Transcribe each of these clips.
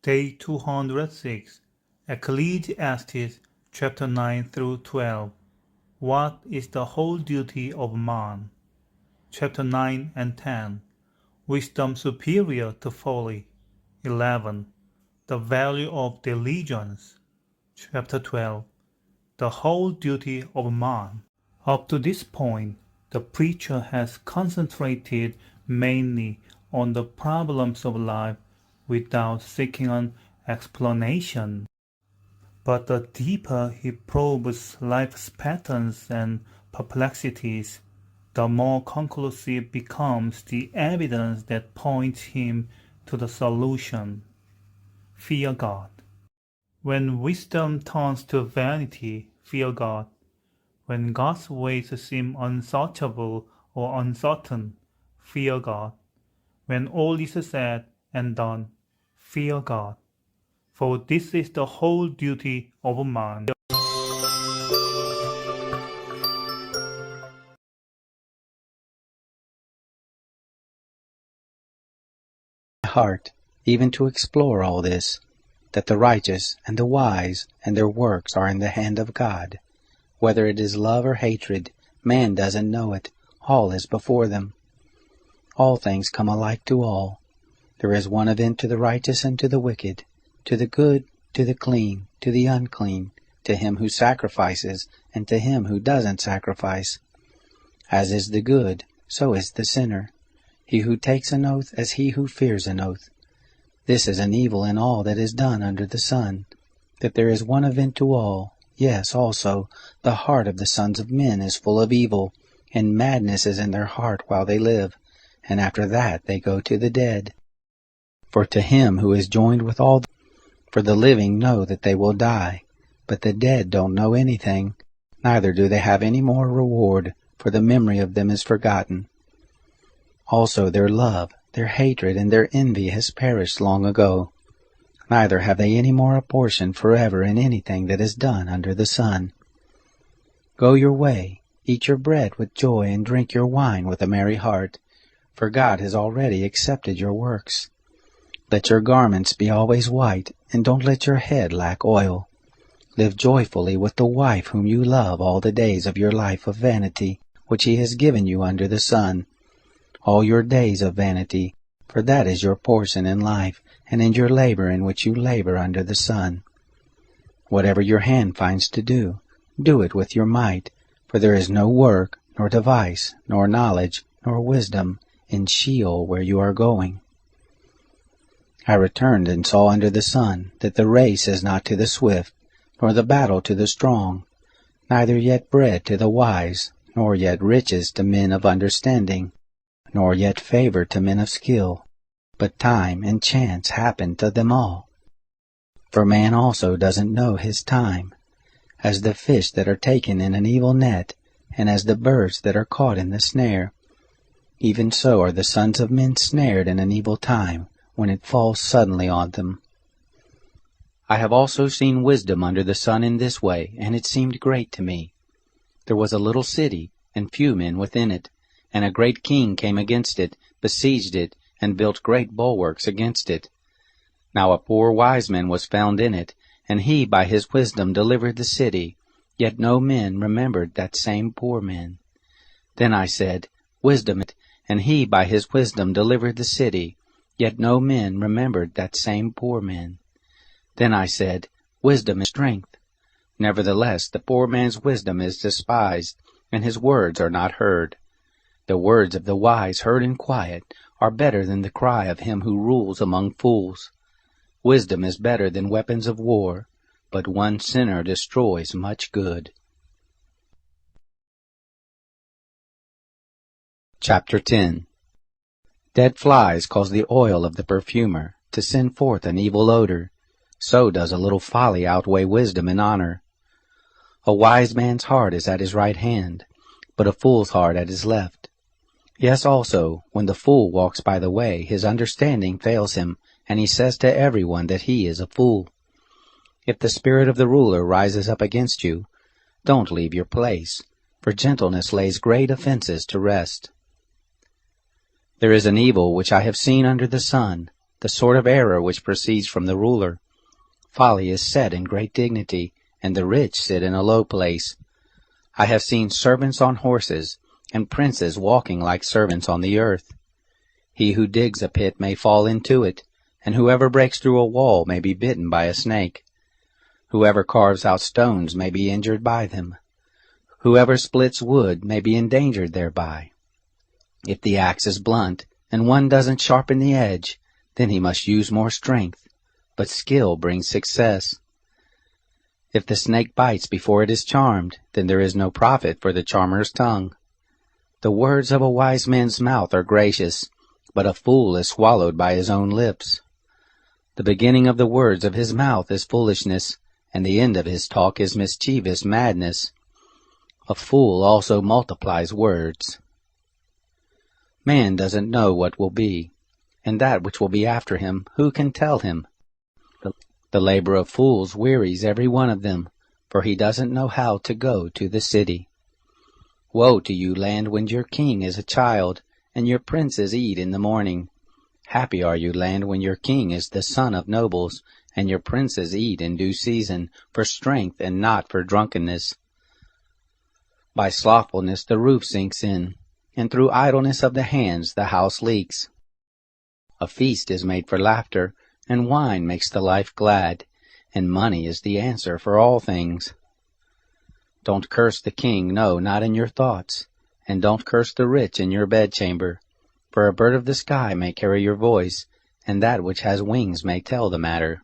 Day 206, Ecclesiastes chapter 9 through 12. What is the whole duty of man? Chapter 9 and 10. Wisdom superior to folly. 11. The value of diligence. Chapter 12. The whole duty of man. Up to this point, the preacher has concentrated mainly on the problems of life without seeking an explanation. But the deeper he probes life's patterns and perplexities, the more conclusive becomes the evidence that points him to the solution. Fear God. When wisdom turns to vanity, fear God. When God's ways seem unsearchable or uncertain, fear God. When all is said and done, fear God. For this is the whole duty of man. Heart, even to explore all this, that the righteous and the wise and their works are in the hand of God. Whether it is love or hatred, man doesn't know it. All is before them. All things come alike to all. There is one event to the righteous and to the wicked, to the good, to the clean, to the unclean, to him who sacrifices, and to him who doesn't sacrifice. As is the good, so is the sinner. He who takes an oath as he who fears an oath. This is an evil in all that is done under the sun, that there is one event to all. Yes, also, the heart of the sons of men is full of evil, and madness is in their heart while they live, and after that they go to the dead. For to him who is joined with all, for the living know that they will die, but the dead don't know anything, neither do they have any more reward, for the memory of them is forgotten. Also their love, their hatred, and their envy has perished long ago. Neither have they any more a portion forever in anything that is done under the sun. Go your way, eat your bread with joy, and drink your wine with a merry heart, for God has already accepted your works. Let your garments be always white, and don't let your head lack oil. Live joyfully with the wife whom you love all the days of your life of vanity, which he has given you under the sun. All your days of vanity, for that is your portion in life, and in your labor in which you labor under the sun. Whatever your hand finds to do, do it with your might, for there is no work, nor device, nor knowledge, nor wisdom in Sheol where you are going. I returned and saw under the sun that the race is not to the swift, nor the battle to the strong, neither yet bread to the wise, nor yet riches to men of understanding, nor yet favor to men of skill, but time and chance happen to them all. For man also doesn't know his time, as the fish that are taken in an evil net, and as the birds that are caught in the snare. Even so are the sons of men snared in an evil time, when it falls suddenly on them. I have also seen wisdom under the sun in this way, and it seemed great to me. There was a little city, and few men within it, and a great king came against it, besieged it, and built great bulwarks against it. Now a poor wise man was found in it, and he by his wisdom delivered the city, yet no men remembered that same poor man. Then I said, Wisdom, and he by his wisdom delivered the city, yet no men remembered that same poor man. Then I said, Wisdom is strength. Nevertheless the poor man's wisdom is despised, and his words are not heard. The words of the wise heard in quiet are better than the cry of him who rules among fools. Wisdom is better than weapons of war, but one sinner destroys much good. Chapter 10. Dead flies cause the oil of the perfumer to send forth an evil odor. So does a little folly outweigh wisdom and honor. A wise man's heart is at his right hand, but a fool's heart at his left. Yes, also, when the fool walks by the way, his understanding fails him, and he says to everyone that he is a fool. If the spirit of the ruler rises up against you, don't leave your place, for gentleness lays great offenses to rest. There is an evil which I have seen under the sun, the sort of error which proceeds from the ruler. Folly is set in great dignity, and the rich sit in a low place. I have seen servants on horses, and princes walking like servants on the earth. He who digs a pit may fall into it, and whoever breaks through a wall may be bitten by a snake. Whoever carves out stones may be injured by them. Whoever splits wood may be endangered thereby. If the axe is blunt, and one doesn't sharpen the edge, then he must use more strength, but skill brings success. If the snake bites before it is charmed, then there is no profit for the charmer's tongue. The words of a wise man's mouth are gracious, but a fool is swallowed by his own lips. The beginning of the words of his mouth is foolishness, and the end of his talk is mischievous madness. A fool also multiplies words. Man doesn't know what will be, and that which will be after him, who can tell him? The labor of fools wearies every one of them, for he doesn't know how to go to the city. Woe to you, land, when your king is a child, and your princes eat in the morning. Happy are you, land, when your king is the son of nobles, and your princes eat in due season, for strength and not for drunkenness. By slothfulness the roof sinks in, and through idleness of the hands the house leaks. A feast is made for laughter, and wine makes the life glad, and money is the answer for all things. Don't curse the king, no, not in your thoughts, and don't curse the rich in your bedchamber, for a bird of the sky may carry your voice, and that which has wings may tell the matter.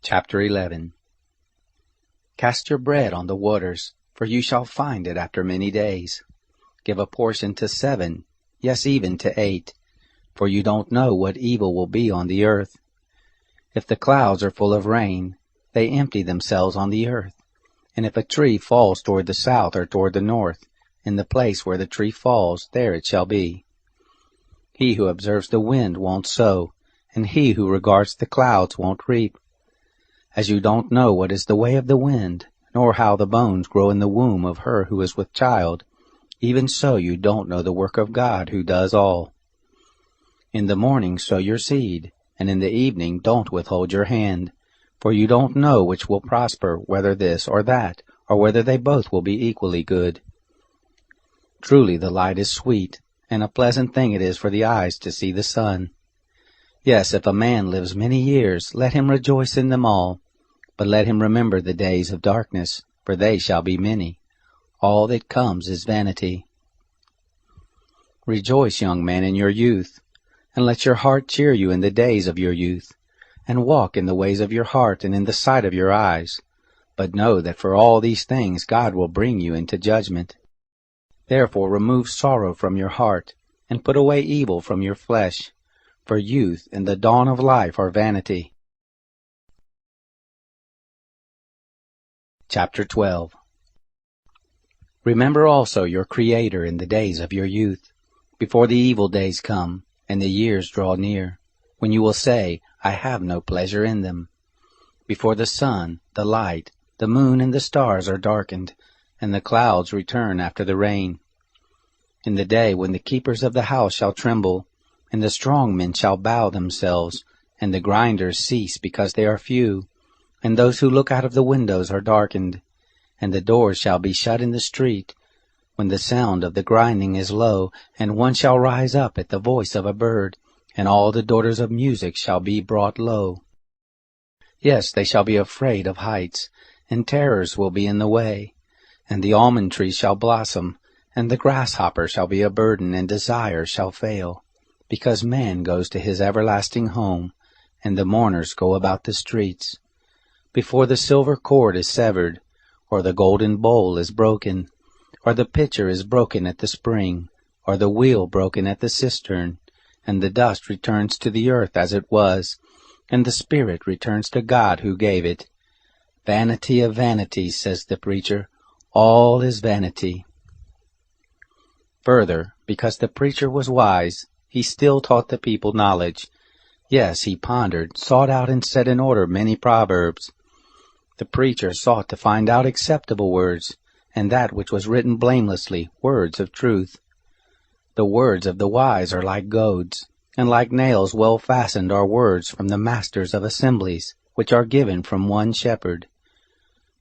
Chapter 11. Cast your bread on the waters, for you shall find it after many days. Give a portion to 7, yes, even to 8, for you don't know what evil will be on the earth. If the clouds are full of rain, they empty themselves on the earth. And if a tree falls toward the south or toward the north, in the place where the tree falls, there it shall be. He who observes the wind won't sow, and he who regards the clouds won't reap. As you don't know what is the way of the wind, nor how the bones grow in the womb of her who is with child, even so you don't know the work of God who does all. In the morning sow your seed, and in the evening don't withhold your hand, for you don't know which will prosper, whether this or that, or whether they both will be equally good. Truly the light is sweet, and a pleasant thing it is for the eyes to see the sun. Yes, if a man lives many years, let him rejoice in them all, but let him remember the days of darkness, for they shall be many. All that comes is vanity. Rejoice, young man, in your youth, and let your heart cheer you in the days of your youth, and walk in the ways of your heart and in the sight of your eyes. But know that for all these things God will bring you into judgment. Therefore remove sorrow from your heart, and put away evil from your flesh, for youth and the dawn of life are vanity. Chapter 12. Remember also your Creator in the days of your youth, before the evil days come, and the years draw near, when you will say, I have no pleasure in them. Before the sun, the light, the moon, and the stars are darkened, and the clouds return after the rain. In the day when the keepers of the house shall tremble, and the strong men shall bow themselves, and the grinders cease because they are few, and those who look out of the windows are darkened, and the doors shall be shut in the street, when the sound of the grinding is low, and one shall rise up at the voice of a bird, and all the daughters of music shall be brought low. Yes, they shall be afraid of heights, and terrors will be in the way, and the almond tree shall blossom, and the grasshopper shall be a burden, and desire shall fail, because man goes to his everlasting home, and the mourners go about the streets. Before the silver cord is severed, or the golden bowl is broken, or the pitcher is broken at the spring, or the wheel broken at the cistern, and the dust returns to the earth as it was, and the spirit returns to God who gave it. Vanity of vanities, says the preacher, all is vanity. Further, because the preacher was wise, he still taught the people knowledge. Yes, he pondered, sought out, and set in order many proverbs. The preacher sought to find out acceptable words, and that which was written blamelessly, words of truth. The words of the wise are like goads, and like nails well fastened are words from the masters of assemblies, which are given from one shepherd.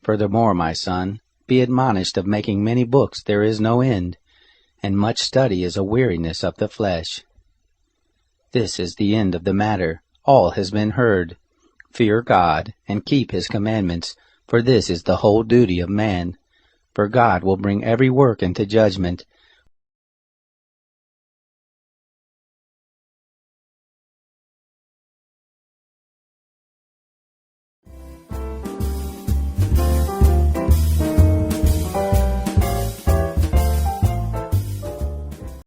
Furthermore, my son, be admonished of making many books there is no end, and much study is a weariness of the flesh. This is the end of the matter. All has been heard. Fear God, and keep his commandments, for this is the whole duty of man. For God will bring every work into judgment,